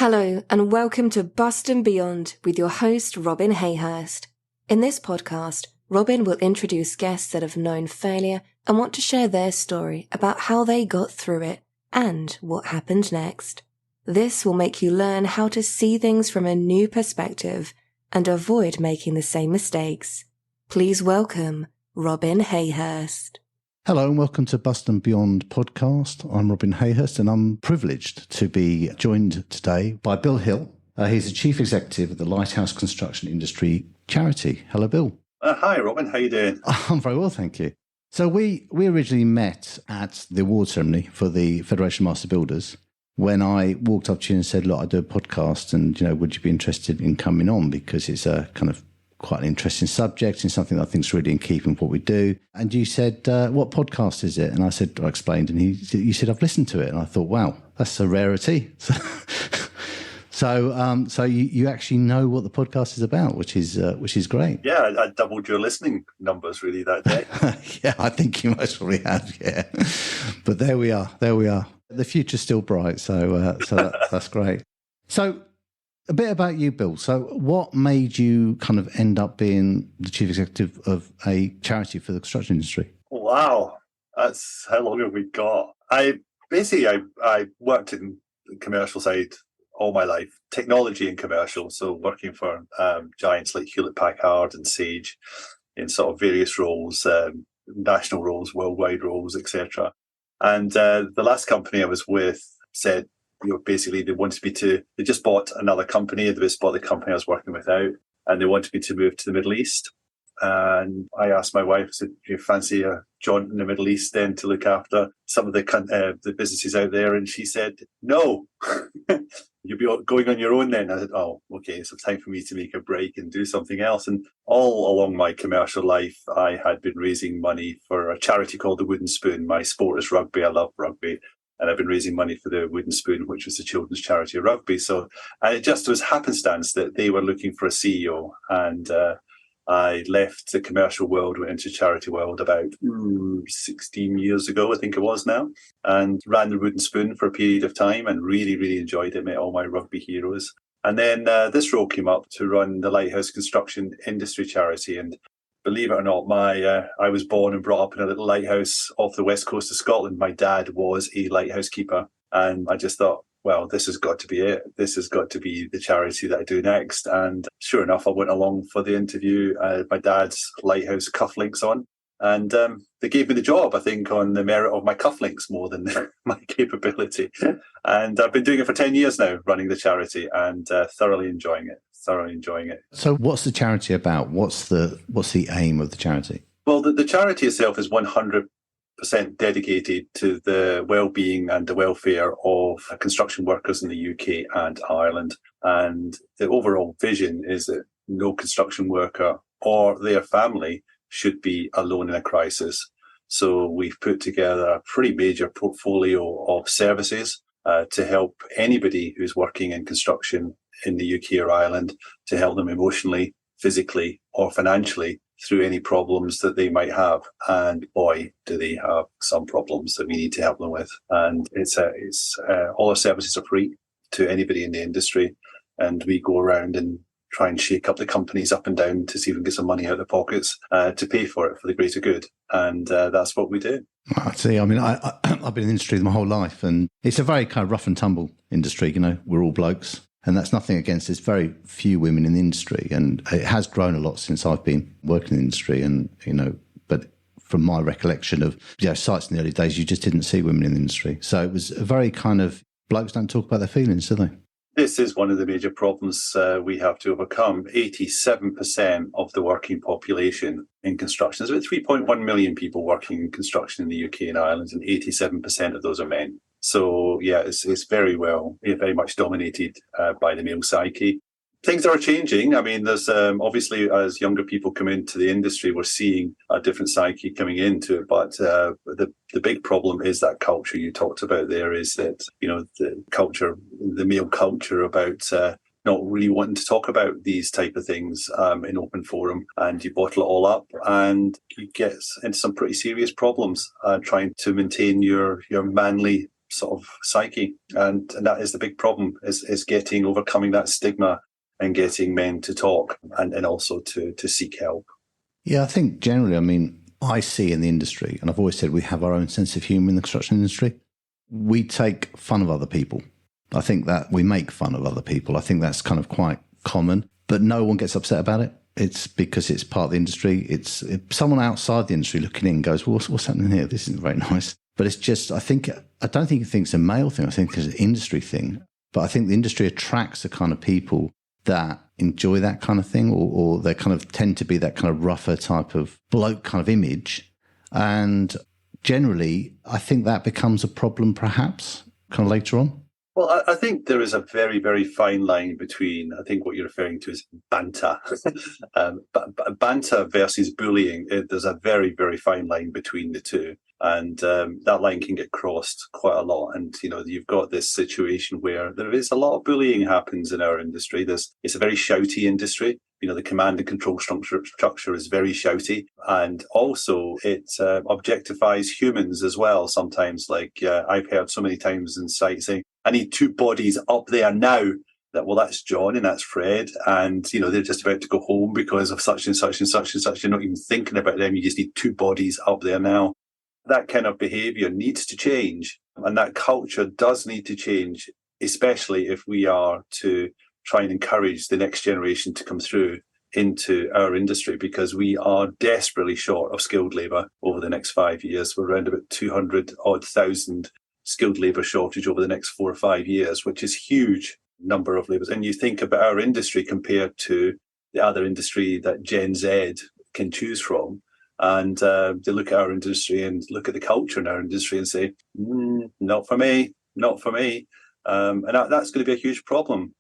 Hello and welcome to Bust and Beyond with your host Robin Hayhurst. In this podcast, Robin will introduce guests that have known failure and want to share their story about how they got through it and what happened next. This will make you learn how to see things from a new perspective and avoid making the same mistakes. Please welcome Robin Hayhurst. Hello and welcome to Bust and Beyond podcast. I'm Robin Hayhurst and I'm privileged to be joined today by Bill Hill. He's the Chief Executive of the Lighthouse Construction Industry Charity. Hello, Bill. Hi, Robin. How you doing? I'm very well, thank you. So we originally met at the award ceremony for the Federation of Master Builders when I walked up to you and said, look, I do a podcast and, would you be interested in coming on? Because it's a kind of quite an interesting subject and something that I think is really in keeping with what we do. And you said, what podcast is it? And I explained, and you said, I've listened to it. And I thought, wow, that's a rarity. So you actually know what the podcast is about, which is great. Yeah, I doubled your listening numbers really that day. Yeah, I think you most probably have, yeah. But there we are. The future's still bright, so that's great. So a bit about you, Bill. So what made you kind of end up being the chief executive of a charity for the construction industry? Wow, that's how long have we got? I worked in the commercial side all my life, technology and commercial, so working for giants like Hewlett-Packard and Sage in sort of various roles, national roles, worldwide roles, etc. And the last company I was with said, basically they just bought another company. They just bought the company I was working with out, and they wanted me to move to the Middle East. And I asked my wife, I said, do you fancy a jaunt in the Middle East then to look after some of the businesses out there? And she said, no, you'll be going on your own then. I said, oh, okay, so time for me to make a break and do something else. And all along my commercial life, I had been raising money for a charity called the Wooden Spoon. My sport is rugby. I love rugby. And I've been raising money for the Wooden Spoon, which was the children's charity of rugby. So, and it just was happenstance that they were looking for a CEO. And I left the commercial world, went into charity world about 16 years ago, I think it was now, and ran the Wooden Spoon for a period of time and really, really enjoyed it, met all my rugby heroes. And then this role came up to run the Lighthouse Construction Industry Charity. And believe it or not, I was born and brought up in a little lighthouse off the west coast of Scotland. My dad was a lighthouse keeper. And I just thought, well, this has got to be it. This has got to be the charity that I do next. And sure enough, I went along for the interview. My dad's lighthouse cufflinks on. And they gave me the job, I think, on the merit of my cufflinks more than my capability. And I've been doing it for 10 years now, running the charity, and thoroughly enjoying it. So what's the charity about? What's the aim of the charity? Well, the charity itself is 100% dedicated to the well-being and the welfare of construction workers in the UK and Ireland. And the overall vision is that no construction worker or their family should be alone in a crisis. So we've put together a pretty major portfolio of services to help anybody who's working in construction in the UK or Ireland, to help them emotionally, physically or financially through any problems that they might have. And boy, do they have some problems that we need to help them with. And it's all our services are free to anybody in the industry. And we go around and try and shake up the companies up and down to see if we can get some money out of their pockets to pay for it for the greater good. And that's what we do. I see. I mean, I've been in the industry my whole life, and it's a very kind of rough and tumble industry. We're all blokes. And that's nothing against, there's very few women in the industry. And it has grown a lot since I've been working in the industry. And, but from my recollection of sites in the early days, you just didn't see women in the industry. So it was a very kind of, blokes don't talk about their feelings, do they? This is one of the major problems we have to overcome. 87% of the working population in construction, there's about 3.1 million people working in construction in the UK and Ireland, and 87% of those are men. So, yeah, it's very much dominated by the male psyche. Things are changing. I mean, there's obviously, as younger people come into the industry, we're seeing a different psyche coming into it. But the big problem is that culture you talked about there, is that, the male culture about not really wanting to talk about these type of things in open forum, and you bottle it all up and you get into some pretty serious problems trying to maintain your manly sort of psyche. And that is the big problem, is overcoming that stigma and getting men to talk and also to seek help. Yeah, I think generally, I see in the industry, and I've always said we have our own sense of humour in the construction industry. We take fun of other people. I think that we make fun of other people. I think that's kind of quite common, but no one gets upset about it. It's because it's part of the industry. If someone outside the industry looking in goes, well, what's happening here? This isn't very nice. But it's just, I don't think it's a male thing. I think it's an industry thing. But I think the industry attracts the kind of people that enjoy that kind of thing, or they kind of tend to be that kind of rougher type of bloke kind of image. And generally, I think that becomes a problem perhaps kind of later on. Well, I think there is a very, very fine line between, I think what you're referring to is banter. Banter versus bullying, there's a very, very fine line between the two. And that line can get crossed quite a lot. And, you've got this situation where there is a lot of bullying happens in our industry. It's a very shouty industry. The command and control structure is very shouty. And also it objectifies humans as well sometimes. Like I've heard so many times in sites saying, I need two bodies up there now. That's John and that's Fred. And, they're just about to go home because of such and such and such and such. You're not even thinking about them. You just need two bodies up there now. That kind of behaviour needs to change. And that culture does need to change, especially if we are to try and encourage the next generation to come through into our industry, because we are desperately short of skilled labour over the next 5 years. We're around about 200,000 skilled labour shortage over the next 4 or 5 years, which is huge number of labourers. And you think about our industry compared to the other industry that Gen Z can choose from, and they look at our industry and look at the culture in our industry and say, not for me, not for me. And that's going to be a huge problem.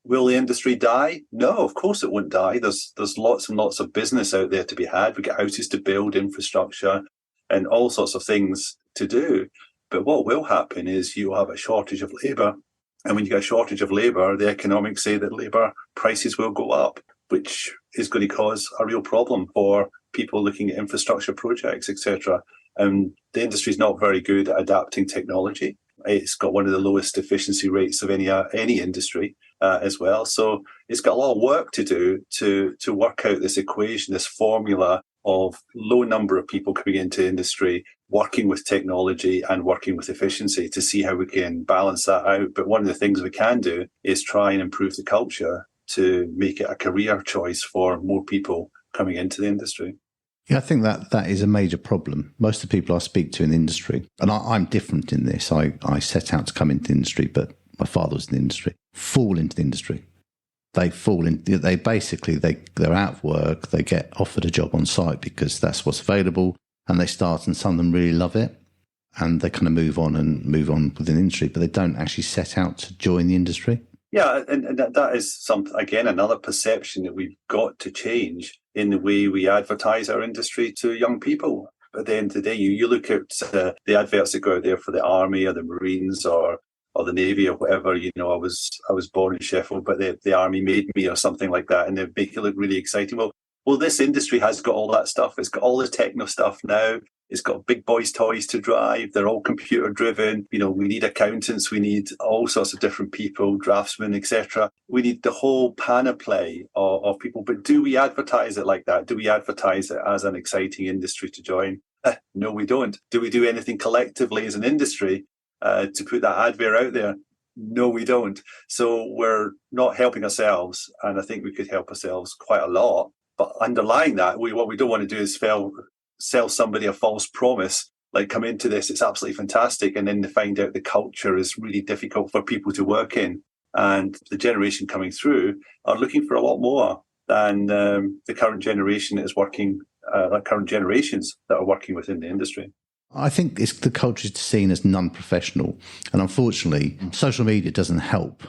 Will the industry die? No, of course it won't die. There's lots and lots of business out there to be had. We get houses to build, infrastructure, and all sorts of things to do. But what will happen is you'll have a shortage of labour. And when you get a shortage of labour, the economics say that labour prices will go up, which is going to cause a real problem for people looking at infrastructure projects, etc. And the industry is not very good at adapting technology. It's got one of the lowest efficiency rates of any industry as well. So it's got a lot of work to do to work out this equation, this formula of low number of people coming into industry, working with technology and working with efficiency to see how we can balance that out. But one of the things we can do is try and improve the culture to make it a career choice for more people coming into the industry. Yeah, I think that is a major problem. Most of the people I speak to in the industry, and I'm different in this, I set out to come into the industry, but my father was in the industry, fall into the industry. They're out of work, they get offered a job on site because that's what's available, and they start, and some of them really love it, and they kind of move on within the industry, but they don't actually set out to join the industry. Yeah, and that is another perception that we've got to change in the way we advertise our industry to young people. At the end of the day, you look at the adverts that go out there for the Army or the Marines or the Navy or whatever. I was born in Sheffield, but the Army made me or something like that, and they make it look really exciting. Well, this industry has got all that stuff. It's got all the techno stuff now. It's got big boys' toys to drive. They're all computer driven. We need accountants. We need all sorts of different people, draftsmen, etc. We need the whole panoply of people. But do we advertise it like that? Do we advertise it as an exciting industry to join? No, we don't. Do we do anything collectively as an industry to put that advert out there? No, we don't. So we're not helping ourselves. And I think we could help ourselves quite a lot. But underlying that, what we don't want to do is sell somebody a false promise, like come into this, it's absolutely fantastic, and then they find out the culture is really difficult for people to work in. And the generation coming through are looking for a lot more than the current generation is working, current generations that are working within the industry. I think the culture is seen as non-professional. And unfortunately, social media doesn't help,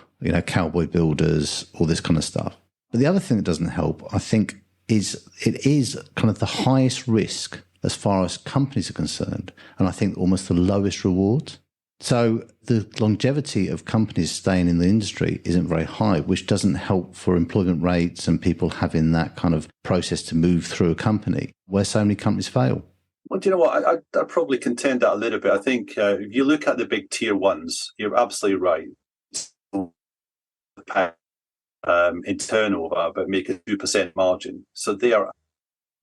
cowboy builders, all this kind of stuff. But the other thing that doesn't help, I think, is it is kind of the highest risk as far as companies are concerned, and I think almost the lowest reward. So the longevity of companies staying in the industry isn't very high, which doesn't help for employment rates and people having that kind of process to move through a company where so many companies fail. Well, do you know what? I'd probably contend that a little bit. I think if you look at the big tier ones, you're absolutely right. In turnover, but make a 2% margin. So they are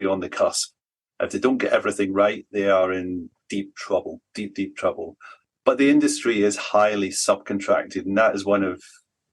on the cusp. If they don't get everything right, they are in deep trouble, deep trouble. But the industry is highly subcontracted, and that is one of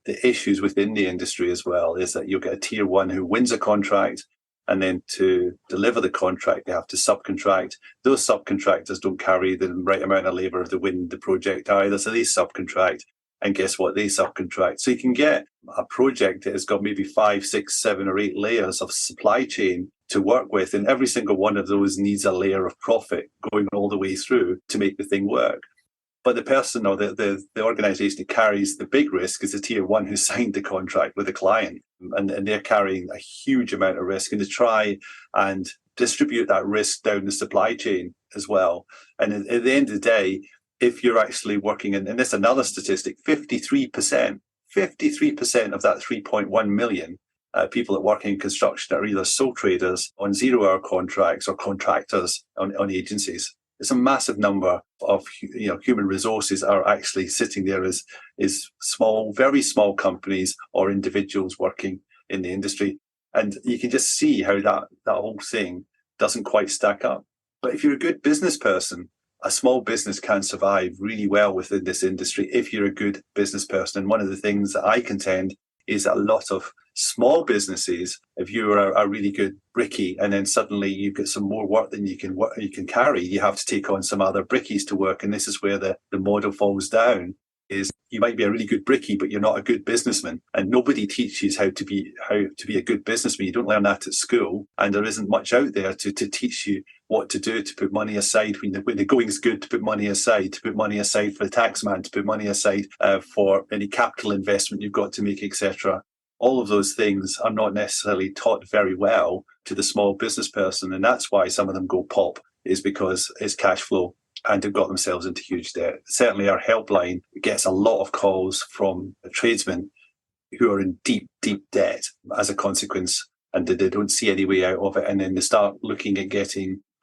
the issues within the industry as well, is that you'll get a tier one who wins a contract, and then to deliver the contract, they have to subcontract. Those subcontractors don't carry the right amount of labour to win the project either, so they subcontract. And guess what? They subcontract. So you can get a project that has got maybe 5, 6, 7 or 8 layers of supply chain to work with. And every single one of those needs a layer of profit going all the way through to make the thing work. But the person or the organisation that carries the big risk is the tier one who signed the contract with the client. And they're carrying a huge amount of risk. And to try and distribute that risk down the supply chain as well. And at the end of the day, if you're actually working in, and this is another statistic, 53% of that 3.1 million people that work in construction are either sole traders on 0-hour contracts or contractors on agencies. It's a massive number of human resources are actually sitting there as small, very small companies or individuals working in the industry. And you can just see how that whole thing doesn't quite stack up. But if you're a good business person, a small business can survive really well within this industry if you're a good business person. And one of the things that I contend is that a lot of small businesses, if you're a really good brickie and then suddenly you get some more work than you can carry, you have to take on some other brickies to work. And this is where the model falls down, is you might be a really good brickie, but you're not a good businessman. And nobody teaches how to be a good businessman. You don't learn that at school. And there isn't much out there to teach you what to do, to put money aside when the going's good, to put money aside for the tax man, to put money aside for any capital investment you've got to make, etc. All of those things are not necessarily taught very well to the small business person. And that's why some of them go pop, is because it's cash flow and have got themselves into huge debt. Certainly our helpline gets a lot of calls from tradesmen who are in deep debt as a consequence, and they don't see any way out of it. And then they start looking at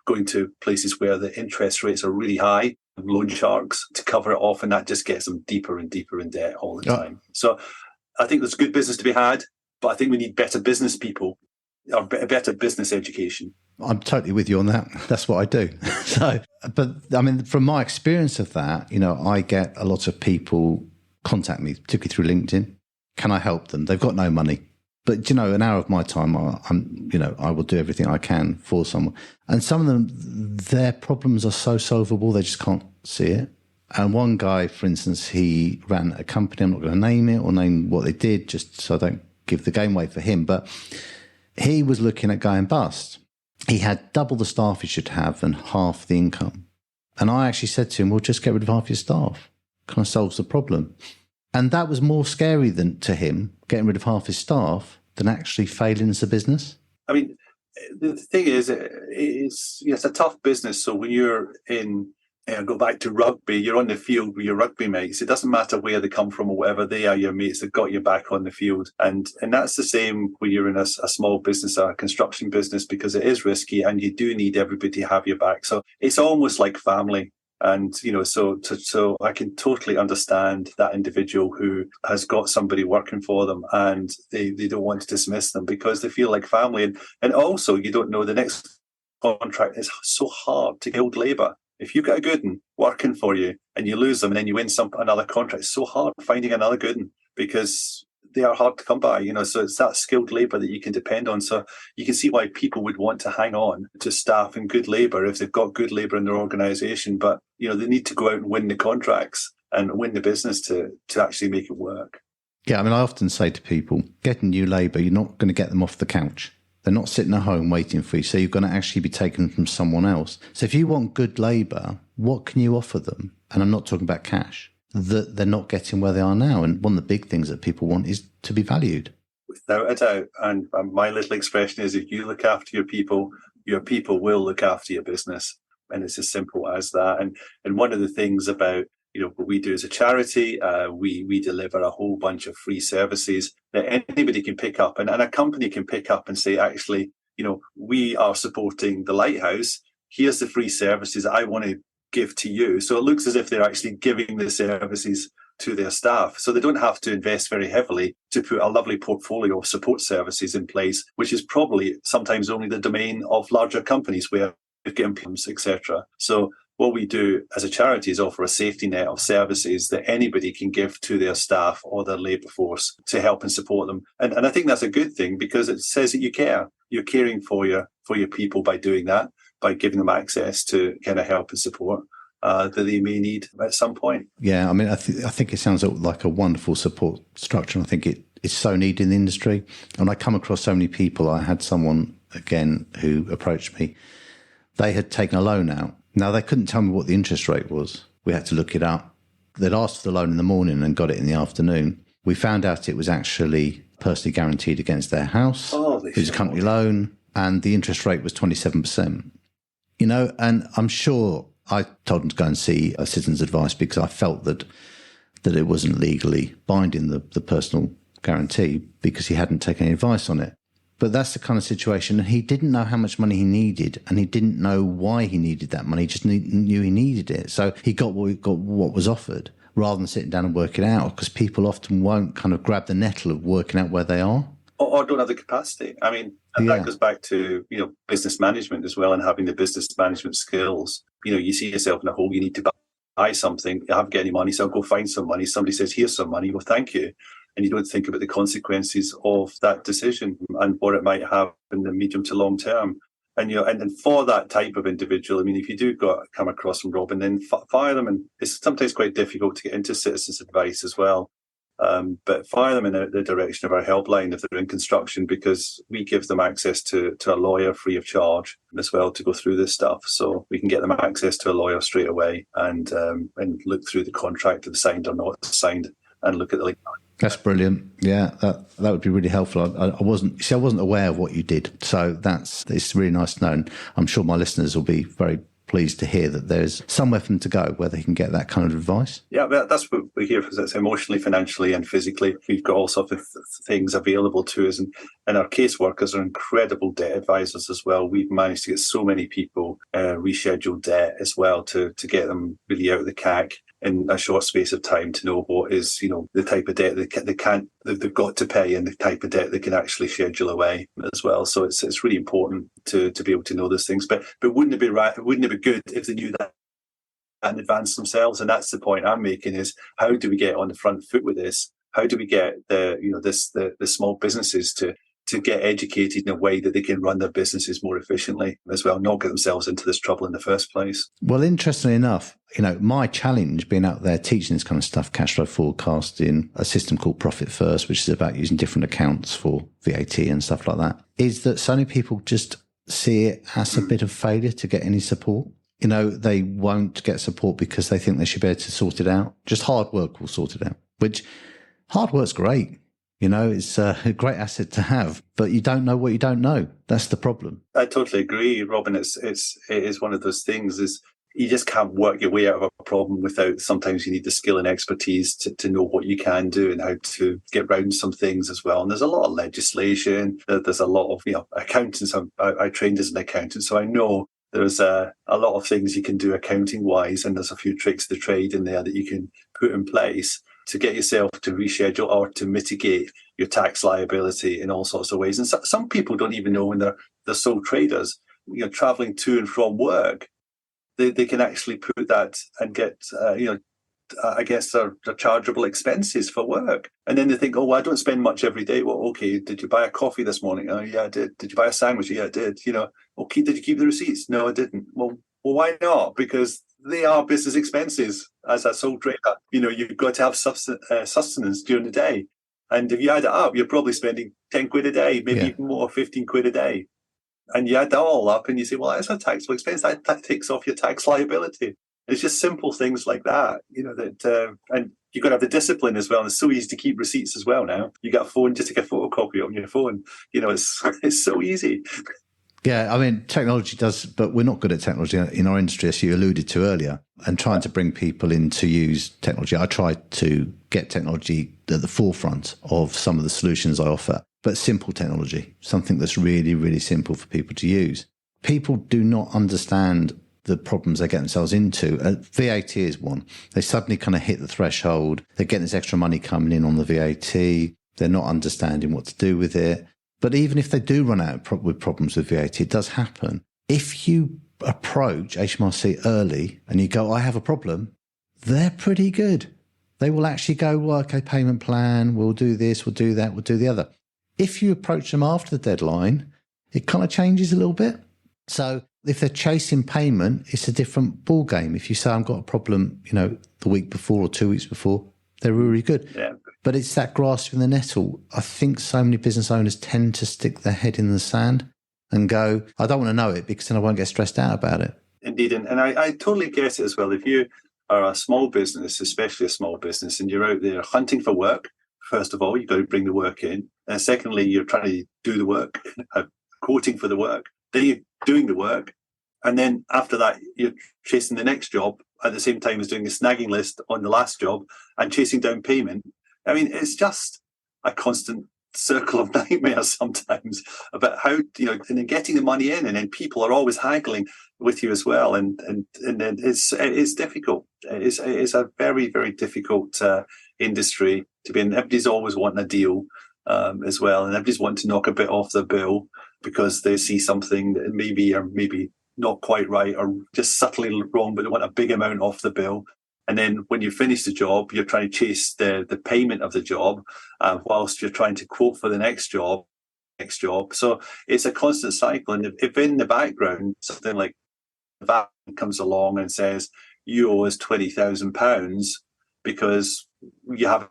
going to places where the interest rates are really high, loan sharks, to cover it off, and that just gets them deeper and deeper in debt all the time. So I think there's good business to be had, but I think we need better business people, or better business education. I'm totally with you on that. That's what I do. But I mean, from my experience of that, I get a lot of people contact me, particularly through LinkedIn. Can I help them? They've got no money. But, an hour of my time, I will do everything I can for someone. And some of them, their problems are so solvable, they just can't see it. And one guy, for instance, he ran a company. I'm not going to name it or name what they did, just so I don't give the game away for him. But he was looking at going bust. He had double the staff he should have and half the income. And I actually said to him, well, just get rid of half your staff. Kind of solves the problem. And that was more scary to him, getting rid of half his staff, than actually failing as a business. I mean, the thing is, it's a tough business. So when you're in, go back to rugby, you're on the field with your rugby mates. It doesn't matter where they come from or whatever, they are your mates that got you back on the field. And that's the same when you're in a small business, a construction business, because it is risky and you do need everybody to have your back. So it's almost like family. And, so I can totally understand that individual who has got somebody working for them and they don't want to dismiss them because they feel like family. And also, you don't know, the next contract is so hard to build labour. If you've got a good one working for you and you lose them and then you win another contract, it's so hard finding another good one because they are hard to come by, so it's that skilled labour that you can depend on. So you can see why people would want to hang on to staff and good labour if they've got good labour in their organisation. But, they need to go out and win the contracts and win the business to actually make it work. Yeah, I mean, I often say to people, getting new labour, you're not going to get them off the couch. They're not sitting at home waiting for you. So you're going to actually be taken from someone else. So if you want good labour, what can you offer them? And I'm not talking about cash, that they're not getting where they are now. And one of the big things that people want is to be valued. Without a doubt. And my little expression is, if you look after your people will look after your business. And it's as simple as that. And one of the things about, what we do as a charity, we deliver a whole bunch of free services that anybody can pick up. And a company can pick up and say, actually, we are supporting the Lighthouse. here's the free services I want to give to you. So it looks as if they're actually giving the services to their staff. So they don't have to invest very heavily to put a lovely portfolio of support services in place, which is probably sometimes only the domain of larger companies where you get employees, etc. So what we do as a charity is offer a safety net of services that anybody can give to their staff or their labour force to help and support them. And I think that's a good thing, because it says that you care. You're caring for your people by doing that, by giving them access to kind of help and support that they may need at some point. Yeah, I mean, I think it sounds like a wonderful support structure. And I think it's so needed in the industry. And I come across so many people. I had someone, again, who approached me. They had taken a loan out. Now, they couldn't tell me what the interest rate was. We had to look it up. They'd asked for the loan in the morning and got it in the afternoon. We found out it was actually personally guaranteed against their house. It was a company loan, and the interest rate was 27%. You know, and I'm sure I told them to go and see a citizen's advice because I felt that it wasn't legally binding, the personal guarantee, because he hadn't taken any advice on it. But that's the kind of situation. And he didn't know how much money he needed, and he didn't know why he needed that money. He just knew he needed it. So he got what was offered rather than sitting down and work it out, because people often won't kind of grab the nettle of working out where they are. Or don't have the capacity. I mean, and that goes back to, business management as well, and having the business management skills. You see yourself in a hole, you need to buy something, you haven't got any money, so I'll go find some money. Somebody says, here's some money, well, thank you. And you don't think about the consequences of that decision and what it might have in the medium to long term. And and for that type of individual, I mean, if you do come across them, Robin, then fire them. And it's sometimes quite difficult to get into citizens' advice as well. But fire them in the direction of our helpline if they're in construction, because we give them access to a lawyer free of charge as well to go through this stuff. So we can get them access to a lawyer straight away and look through the contract, if it's signed or not signed, and look at the legal. That's brilliant. Yeah, that would be really helpful. I wasn't aware of what you did, so it's really nice to know. And I'm sure my listeners will be very pleased to hear that there's somewhere for them to go where they can get that kind of advice. Yeah, that's what we're here for. It's emotionally, financially and physically. We've got all sorts of things available to us, and our caseworkers are incredible debt advisors as well. We've managed to get so many people reschedule debt as well to get them really out of the CAC in a short space of time, to know what is, the type of debt they've got to pay and the type of debt they can actually schedule away as well. So it's really important to be able to know those things. But wouldn't it be right? Wouldn't it be good if they knew that in advance themselves? And that's the point I'm making: is how do we get on the front foot with this? How do we get the small businesses to get educated in a way that they can run their businesses more efficiently as well, not get themselves into this trouble in the first place? Well, interestingly enough, my challenge being out there teaching this kind of stuff, cash flow forecasting, a system called Profit First, which is about using different accounts for VAT and stuff like that, is that so many people just see it as a bit of failure to get any support. They won't get support because they think they should be able to sort it out. Just hard work will sort it out, which hard work's great. It's a great asset to have, but you don't know what you don't know. That's the problem. I totally agree, Robin. It is one of those things, is you just can't work your way out of a problem without, sometimes you need the skill and expertise to know what you can do and how to get around some things as well. And there's a lot of legislation. There's a lot of, accountants. I trained as an accountant, so I know there's a lot of things you can do accounting wise, and there's a few tricks of the trade in there that you can put in place to get yourself to reschedule or to mitigate your tax liability in all sorts of ways. And some people don't even know when they're sole traders, traveling to and from work, they can actually put that and get, I guess they're chargeable expenses for work. And then they think, oh, well, I don't spend much every day. Well, okay, did you buy a coffee this morning? Oh, yeah, I did. Did you buy a sandwich? Yeah, I did. Okay, did you keep the receipts? No, I didn't. Well, why not? Because they are business expenses as a sole trader. You've got to have sustenance during the day. And if you add it up, you're probably spending 10 quid a day, maybe even more, 15 quid a day. And you add that all up and you say, well, that's a taxable expense. That takes off your tax liability. It's just simple things like that, and you've got to have the discipline as well. And it's so easy to keep receipts as well now. You got a phone, just take a photocopy on your phone. It's so easy. Yeah, I mean, technology does, but we're not good at technology in our industry, as you alluded to earlier, and trying to bring people in to use technology. I try to get technology at the forefront of some of the solutions I offer, but simple technology, something that's really, really simple for people to use. people do not understand the problems they get themselves into. VAT is one. They suddenly kind of hit the threshold. They're getting this extra money coming in on the VAT. They're not understanding what to do with it. But even if they do run out with problems with VAT, it does happen. If you approach HMRC early and you go, I have a problem, they're pretty good. They will actually go, well, okay, payment plan, we'll do this, we'll do that, we'll do the other. If you approach them after the deadline, it kind of changes a little bit. So if they're chasing payment, it's a different ball game. If you say, I've got a problem, the week before or 2 weeks before, they're really good. Yeah. But it's that grasping the nettle. I think so many business owners tend to stick their head in the sand and go, I don't want to know it because then I won't get stressed out about it. Indeed. And I totally get it as well. If you are a small business, especially a small business, and you're out there hunting for work, first of all, you've got to bring the work in. And secondly, you're trying to do the work, quoting for the work. Then you're doing the work. And then after that, you're chasing the next job at the same time as doing a snagging list on the last job and chasing down payment. I mean, it's just a constant circle of nightmares sometimes about how, and then getting the money in, and then people are always haggling with you as well. And then it's difficult. It's a very, very difficult industry to be in. Everybody's always wanting a deal as well. And everybody's wanting to knock a bit off the bill because they see something that maybe not quite right or just subtly wrong, but they want a big amount off the bill. And then when you finish the job, you're trying to chase the payment of the job whilst you're trying to quote for the next job. So it's a constant cycle. And if in the background, something like that comes along and says, you owe us £20,000 because you haven't,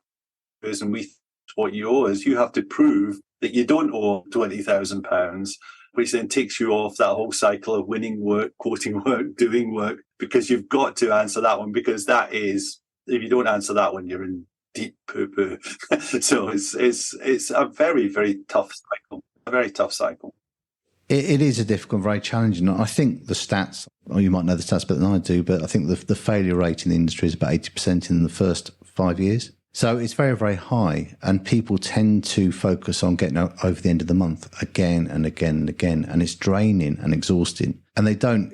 and we what you owe us, you have to prove that you don't owe £20,000, which then takes you off that whole cycle of winning work, quoting work, doing work, because you've got to answer that one, because that is, if you don't answer that one, you're in deep poo-poo. So it's a very, very tough cycle, a very tough cycle. It is a difficult, very challenging. I think the stats, or you might know the stats better than I do, but I think the failure rate in the industry is about 80% in the first 5 years. So it's very, very high, and people tend to focus on getting over the end of the month again and again and again, and it's draining and exhausting. And they don't,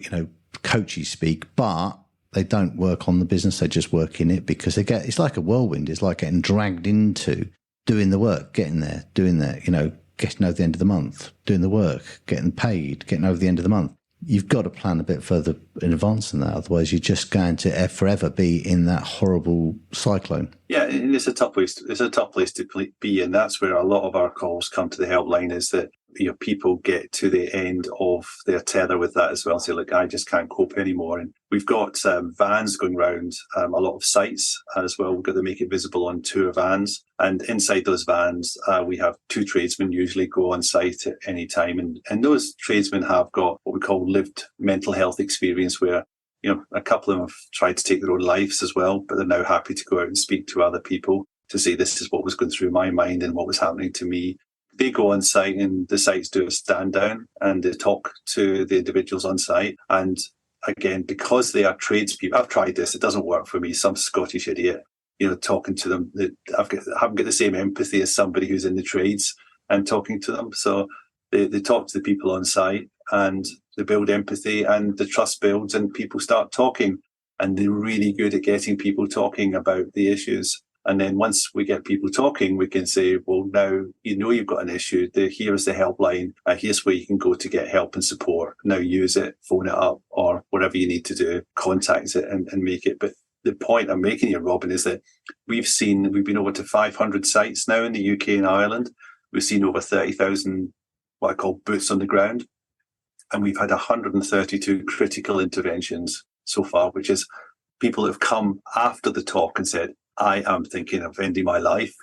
coachy speak, but they don't work on the business, they just work in it because it's like a whirlwind. It's like getting dragged into doing the work, getting there, doing that, getting over the end of the month, doing the work, getting paid, getting over the end of the month. You've got to plan a bit further in advance than that. Otherwise, you're just going to forever be in that horrible cyclone. Yeah, and it's a tough place to be, and that's where a lot of our calls come to the helpline. Is that people get to the end of their tether with that as well. Say, look, I just can't cope anymore. And we've got vans going around a lot of sites as well. We've got to make it visible on tour vans, and inside those vans, we have 2 tradesmen usually go on site at any time, and those tradesmen have got what we call lived mental health experience, where a couple of them have tried to take their own lives as well, but they're now happy to go out and speak to other people to say, this is what was going through my mind and what was happening to me. They go on site, and the sites do a stand down and they talk to the individuals on site. And again, because they are tradespeople, I've tried this, it doesn't work for me. Some Scottish idiot, talking to them, I haven't got the same empathy as somebody who's in the trades and talking to them. So they talk to the people on site and they build empathy, and the trust builds, and people start talking, and they're really good at getting people talking about the issues. And then once we get people talking, we can say, well, now you've got an issue. Here's the helpline. Here's where you can go to get help and support. Now use it, phone it up, or whatever you need to do, contact it and make it. But the point I'm making here, Robin, is that we've been over to 500 sites now in the UK and Ireland. We've seen over 30,000 what I call boots on the ground. And we've had 132 critical interventions so far, which is people that have come after the talk and said, I am thinking of ending my life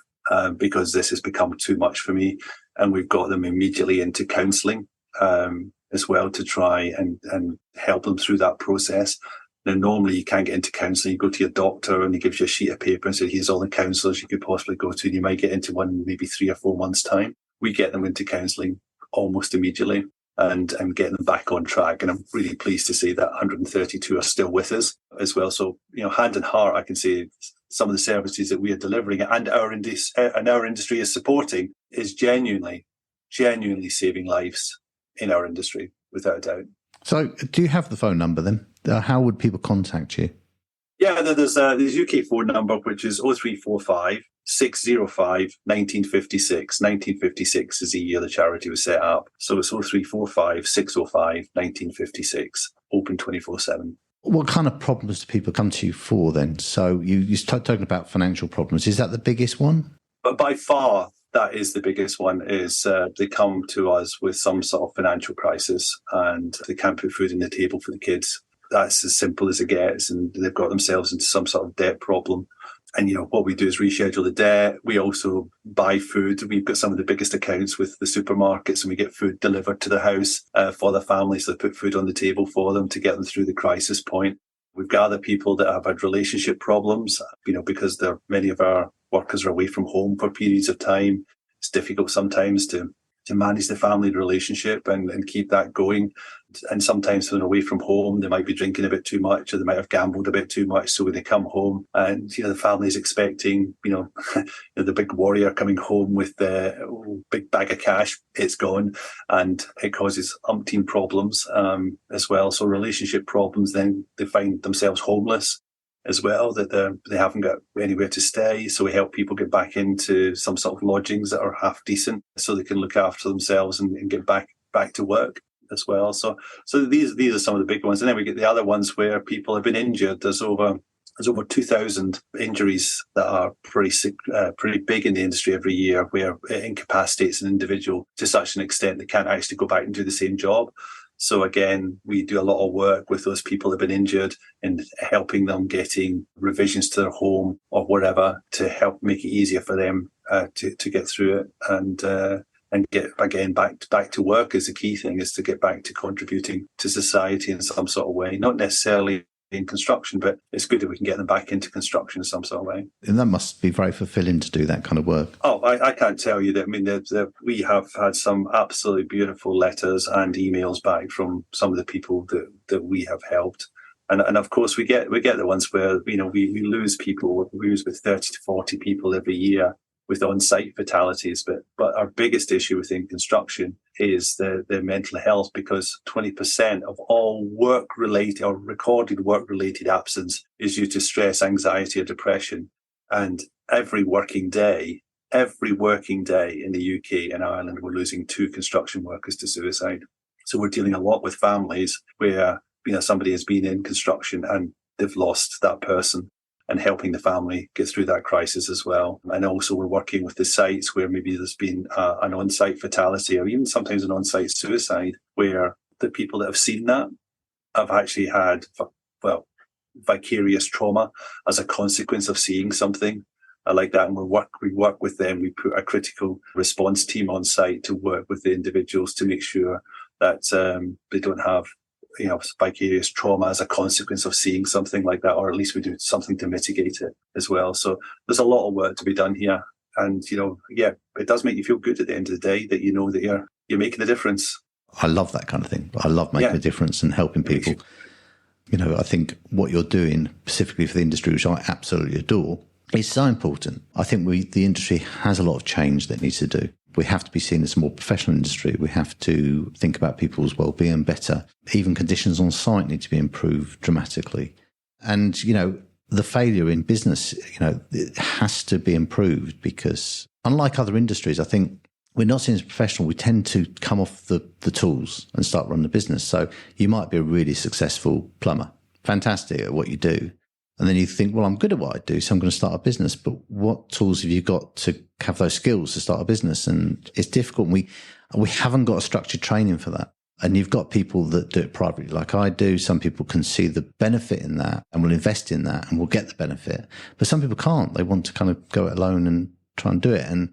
because this has become too much for me. And we've got them immediately into counselling as well to try and help them through that process. Now, normally you can't get into counselling. You go to your doctor and he gives you a sheet of paper and says, here's all the counsellors you could possibly go to. And you might get into one maybe 3 or 4 months' time. We get them into counselling almost immediately and get them back on track. And I'm really pleased to see that 132 are still with us as well. So, hand in heart, I can say some of the services that we are delivering and our industry is supporting is genuinely saving lives in our industry, without a doubt. So do you have the phone number then? How would people contact you? Yeah, there's UK phone number, which is 0345 605 1956. 1956 is the year the charity was set up. So it's 0345 605 1956, open 24/7. What kind of problems do people come to you for then? So you start talking about financial problems. Is that the biggest one? But by far, that is the biggest one, is they come to us with some sort of financial crisis and they can't put food on the table for the kids. That's as simple as it gets, and they've got themselves into some sort of debt problem. And, what we do is reschedule the debt. We also buy food. We've got some of the biggest accounts with the supermarkets, and we get food delivered to the house for the families. So they put food on the table for them to get them through the crisis point. We've got other people that have had relationship problems, because many of our workers are away from home for periods of time. It's difficult sometimes to manage the family relationship and keep that going. And sometimes when they're away from home, they might be drinking a bit too much, or they might have gambled a bit too much. So when they come home and, the family is expecting, the big warrior coming home with the big bag of cash, it's gone. And it causes umpteen problems as well. So relationship problems, then they find themselves homeless as well, that they haven't got anywhere to stay. So we help people get back into some sort of lodgings that are half decent so they can look after themselves and get back to work as well. So these are some of the big ones. And then we get the other ones where people have been injured. There's over 2,000 injuries that are pretty big in the industry every year, where it incapacitates an individual to such an extent they can't actually go back and do the same job. So again, we do a lot of work with those people that have been injured and helping them getting revisions to their home or whatever to help make it easier for them to get through it and get again back to work. Is the key thing, is to get back to contributing to society in some sort of way, not necessarily in construction, but it's good that we can get them back into construction in some sort of way. And that must be very fulfilling to do that kind of work. Oh, I can't tell you that. I mean, we have had some absolutely beautiful letters and emails back from some of the people that we have helped. And of course, we get the ones where, we lose people. We lose with 30 to 40 people every year with on-site fatalities. But our biggest issue within construction is the mental health, because 20% of all work-related or recorded work-related absence is due to stress, anxiety, or depression. And every working day in the UK and Ireland, we're losing 2 construction workers to suicide. So we're dealing a lot with families where, somebody has been in construction and they've lost that person, and helping the family get through that crisis as well. And also we're working with the sites where maybe there's been an on-site fatality, or even sometimes an on-site suicide, where the people that have seen that have actually had, vicarious trauma as a consequence of seeing something like that. And we work with them. We put a critical response team on site to work with the individuals to make sure that they don't have vicarious trauma as a consequence of seeing something like that, or at least we do something to mitigate it as well. So there's a lot of work to be done here. And, it does make you feel good at the end of the day that that you're making a difference. I love that kind of thing. I love making a difference and helping people. I think what you're doing specifically for the industry, which I absolutely adore, is so important. I think the industry has a lot of change that it needs to do. We have to be seen as a more professional industry. We have to think about people's well-being better. Even conditions on site need to be improved dramatically. And, the failure in business, it has to be improved, because unlike other industries, I think we're not seen as professional. We tend to come off the tools and start running the business. So you might be a really successful plumber, fantastic at what you do. And then you think, well, I'm good at what I do, so I'm going to start a business. But what tools have you got to have those skills to start a business? And it's difficult. We haven't got a structured training for that. And you've got people that do it privately like I do. Some people can see the benefit in that and will invest in that and will get the benefit. But some people can't. They want to kind of go it alone and try and do it. And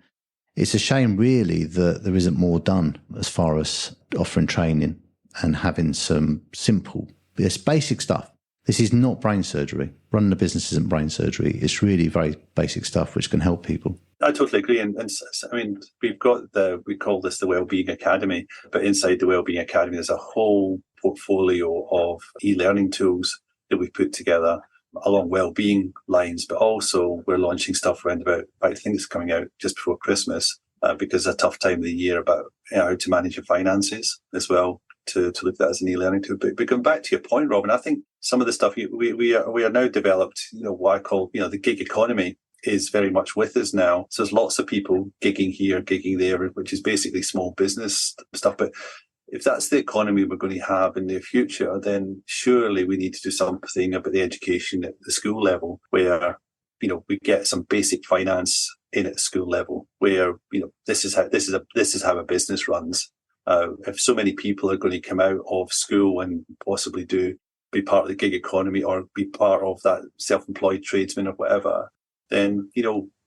it's a shame, really, that there isn't more done as far as offering training and having some simple, basic stuff. This is not brain surgery. Running a business isn't brain surgery. It's really very basic stuff which can help people. I totally agree. And I mean, we call this the Wellbeing Academy, but inside the Wellbeing Academy, there's a whole portfolio of e-learning tools that we've put together along wellbeing lines, but also we're launching stuff around about, I think it's coming out just before Christmas, because it's a tough time of the year about how to manage your finances as well. to look at that as an e-learning tool. But going back to your point, Robin, I think some of the stuff we are now developed, what I call, the gig economy is very much with us now. So there's lots of people gigging here, gigging there, which is basically small business stuff. But if that's the economy we're going to have in the future, then surely we need to do something about the education at the school level where, we get some basic finance in at school level where, this is how a business runs. If so many people are going to come out of school and possibly be part of the gig economy or be part of that self-employed tradesman or whatever, then,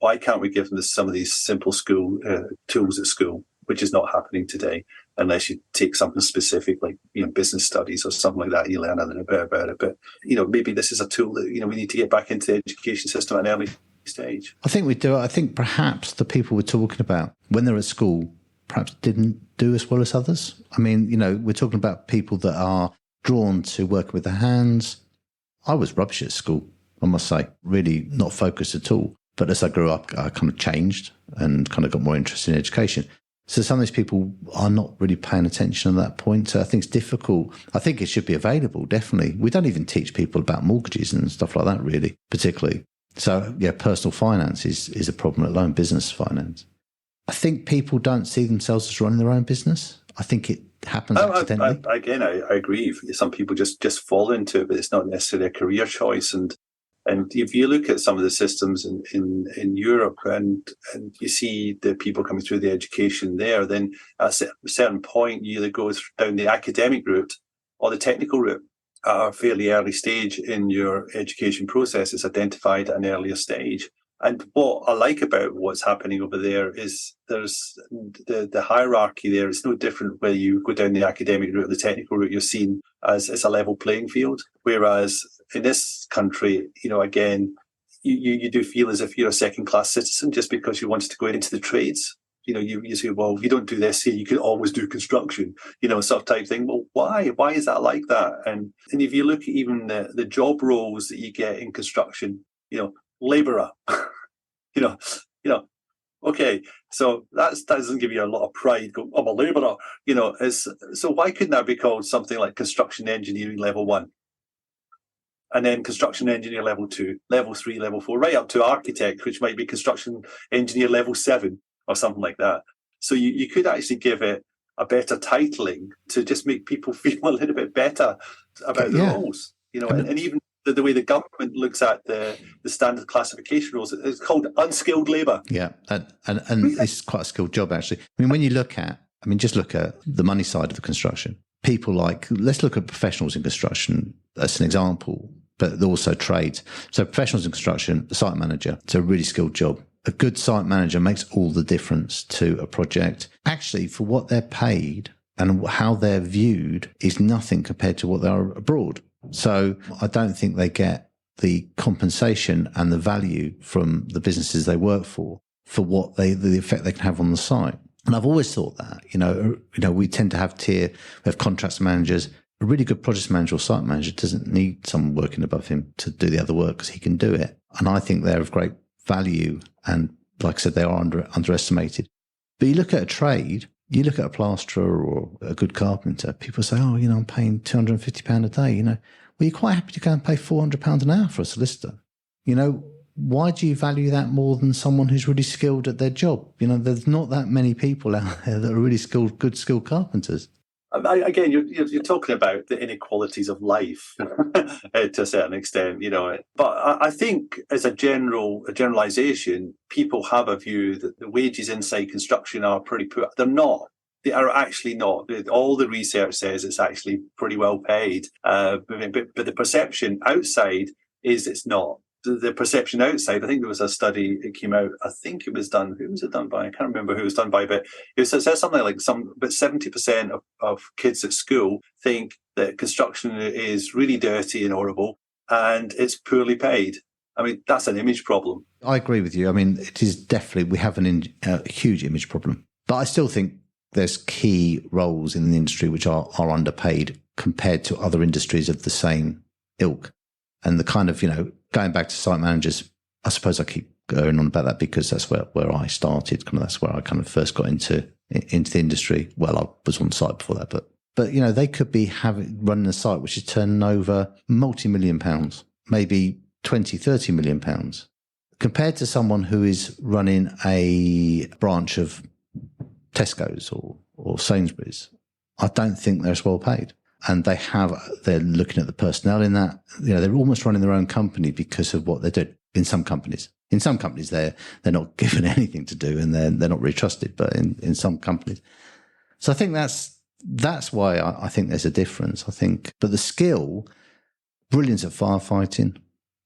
why can't we give them some of these simple school tools at school, which is not happening today, unless you take something specific like, business studies or something like that, you learn a little bit about it. But, maybe this is a tool that, we need to get back into the education system at an early stage. I think we do. I think perhaps the people we're talking about when they're at school perhaps didn't do as well as others. I mean, we're talking about people that are drawn to working with their hands. I was rubbish at school, I must say, really not focused at all. But as I grew up, I kind of changed and kind of got more interested in education. So some of these people are not really paying attention at that point. So I think it's difficult. I think it should be available, definitely. We don't even teach people about mortgages and stuff like that, really, particularly. So, personal finance is a problem, let alone business finance. I think people don't see themselves as running their own business. I think it happens accidentally. I agree. Some people just fall into it, but it's not necessarily a career choice. And if you look at some of the systems in Europe and you see the people coming through the education there, then at a certain point you either go down the academic route or the technical route at a fairly early stage in your education process. It's identified at an earlier stage. And what I like about what's happening over there is there's the hierarchy there. It's no different whether you go down the academic route or the technical route. You're seen as it's a level playing field. Whereas in this country, again, you do feel as if you're a second-class citizen just because you wanted to go into the trades. You say, well, if you don't do this here, you can always do construction, sort of type thing. Well, why? Why is that like that? And if you look at even the job roles that you get in construction, labourer, okay, so that doesn't give you a lot of pride. Go, I'm a labourer, so why couldn't that be called something like construction engineering level 1? And then construction engineer level 2, level 3, level 4, right up to architect, which might be construction engineer level 7 or something like that. So you could actually give it a better titling to just make people feel a little bit better about the roles, and even the way the government looks at the standard classification rules, it's called unskilled labour. Yeah, and it's quite a skilled job, actually. I mean, when you just look at the money side of the construction. People let's look at professionals in construction as an example, but also trades. So professionals in construction, the site manager, it's a really skilled job. A good site manager makes all the difference to a project. Actually, for what they're paid and how they're viewed is nothing compared to what they are abroad. So I don't think they get the compensation and the value from the businesses they work for what the effect they can have on the site. And I've always thought that, we tend to we have contracts managers. A really good project manager or site manager doesn't need someone working above him to do the other work because he can do it. And I think they're of great value. And like I said, they are underestimated. But you look at a trade, you look at a plasterer or a good carpenter, people say, oh, I'm paying £250 a day. Well, you're quite happy to go and pay £400 an hour for a solicitor. Why do you value that more than someone who's really skilled at their job? There's not that many people out there that are really good skilled carpenters. Again, you're talking about the inequalities of life to a certain extent, But I think as a generalization, people have a view that the wages inside construction are pretty poor. They're not. They are actually not. All the research says it's actually pretty well paid. But the perception outside is it's not. The perception outside, I think there was a study that came out, I think it was done, who was it done by? I can't remember who it was done by, but it says something like but 70% of kids at school think that construction is really dirty and horrible and it's poorly paid. I mean, that's an image problem. I agree with you. I mean, it is definitely, we have a huge image problem. But I still think there's key roles in the industry which are underpaid compared to other industries of the same ilk. And the kind of, going back to site managers, I suppose I keep going on about that because that's where I started. That's where I kind of first got into the industry. Well, I was on site before that, but But, they could be running a site which is turning over multi-million pounds, maybe 20, 30 million pounds, compared to someone who is running a branch of Tesco's or Sainsbury's. I don't think they're as well paid. And they're looking at the personnel in that, they're almost running their own company because of what they do in some companies. In some companies, they're not given anything to do and they're not really trusted, but in some companies. So I think that's why I think there's a difference, But the skill, brilliant at firefighting.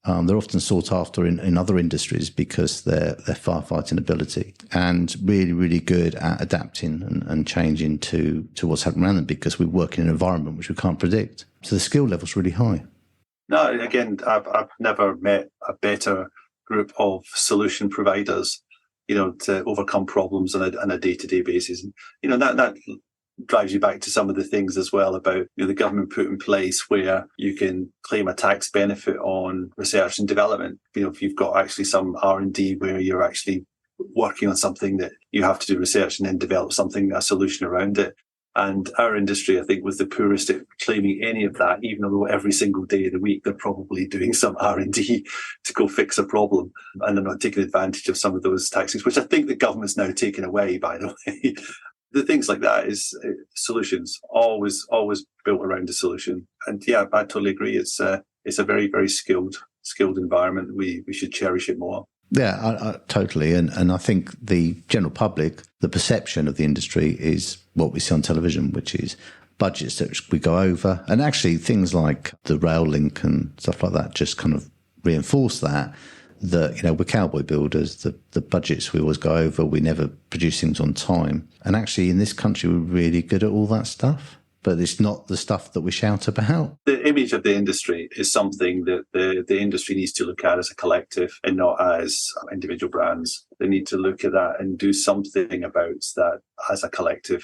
They're often sought after in other industries because their firefighting ability, and really, really good at adapting and changing to what's happening around them, because we work in an environment which we can't predict. So the skill level's really high. No, again, I've never met a better group of solution providers, to overcome problems on a day-to-day basis. And, that drives you back to some of the things as well about the government put in place where you can claim a tax benefit on research and development. If you've got actually some R&D where you're actually working on something that you have to do research and then develop a solution around it. And our industry, I think, was the poorest at claiming any of that, even though every single day of the week they're probably doing some R&D to go fix a problem. And they're not taking advantage of some of those taxes, which I think the government's now taken away, by the way. The things like that is solutions, always built around a solution. And yeah, I totally agree. It's a very, very skilled environment. We should cherish it more. Yeah, I totally. And I think the general public, the perception of the industry is what we see on television, which is budgets that we go over. And actually things like the rail link and stuff like that just kind of reinforce that we're cowboy builders, the budgets we always go over, we never produce things on time. And actually in this country, we're really good at all that stuff, but it's not the stuff that we shout about. The image of the industry is something that the industry needs to look at as a collective and not as individual brands. They need to look at that and do something about that as a collective.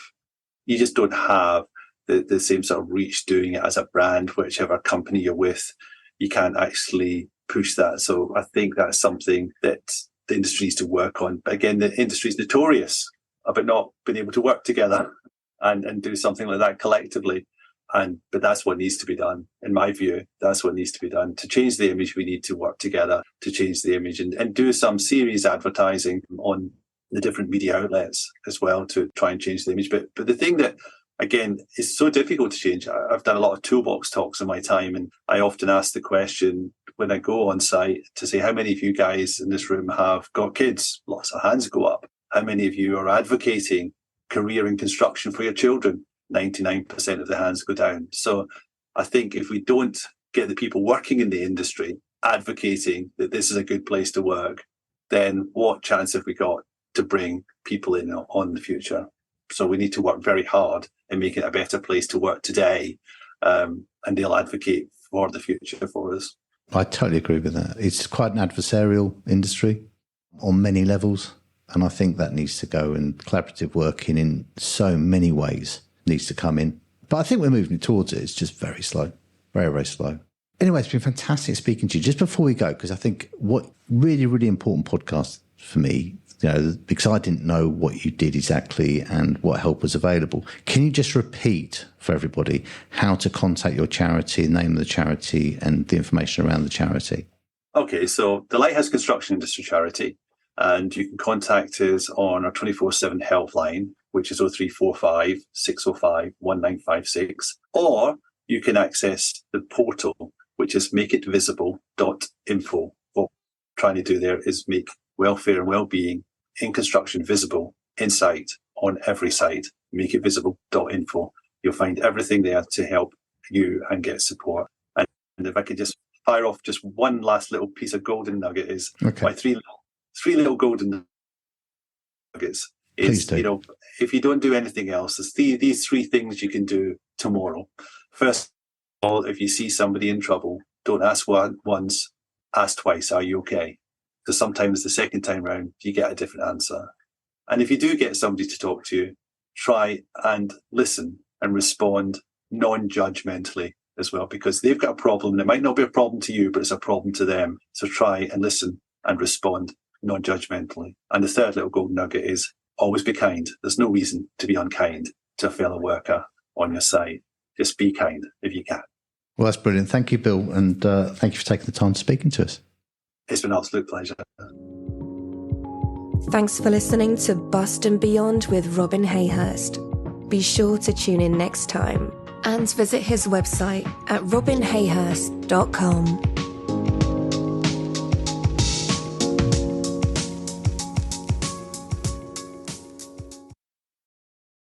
You just don't have the same sort of reach doing it as a brand, whichever company you're with. You can't actually push that. So I think that's something that the industry needs to work on. But again, the industry is notorious about not being able to work together and do something like that collectively. But that's what needs to be done. In my view, that's what needs to be done. To change the image, we need to work together to change the image and do some serious advertising on the different media outlets as well to try and change the image. But the thing that, again, is so difficult to change. I've done a lot of toolbox talks in my time, and I often ask the question when I go on site to say, how many of you guys in this room have got kids? Lots of hands go up. How many of you are advocating career in construction for your children? 99% of the hands go down. So I think if we don't get the people working in the industry advocating that this is a good place to work, then what chance have we got to bring people in on the future? So we need to work very hard in making it a better place to work today, and they'll advocate for the future for us. I totally agree with that. It's quite an adversarial industry on many levels, and I think that needs to go, and collaborative working in so many ways needs to come in. But I think we're moving towards it. It's just very slow, very, very slow. Anyway, it's been fantastic speaking to you. Just before we go, because I think what really, really important podcast for me, because I didn't know what you did exactly and what help was available. Can you just repeat for everybody how to contact your charity, the name of the charity and the information around the charity? Okay, so the Lighthouse Construction Industry Charity, and you can contact us on our 24/7 helpline, which is 0345 605 1956, or you can access the portal, which is makeitvisible.info. What we're trying to do there is make welfare and well-being in construction visible in sight, on every site. Makeitvisible.info. You'll find everything there to help you and get support. And if I could just fire off just one last little piece of golden nugget is my three little golden nuggets is, if you don't do anything else, there's these three things you can do tomorrow. First of all, if you see somebody in trouble, don't ask once, ask twice, are you okay? Because sometimes the second time round, you get a different answer. And if you do get somebody to talk to you, try and listen and respond non-judgmentally as well, because they've got a problem. And it might not be a problem to you, but it's a problem to them. So try and listen and respond non-judgmentally. And the third little golden nugget is always be kind. There's no reason to be unkind to a fellow worker on your side. Just be kind if you can. Well, that's brilliant. Thank you, Bill, and thank you for taking the time to speaking to us. It's been an absolute pleasure. Thanks for listening to Bust and Beyond with Robin Hayhurst. Be sure to tune in next time and visit his website at robinhayhurst.com.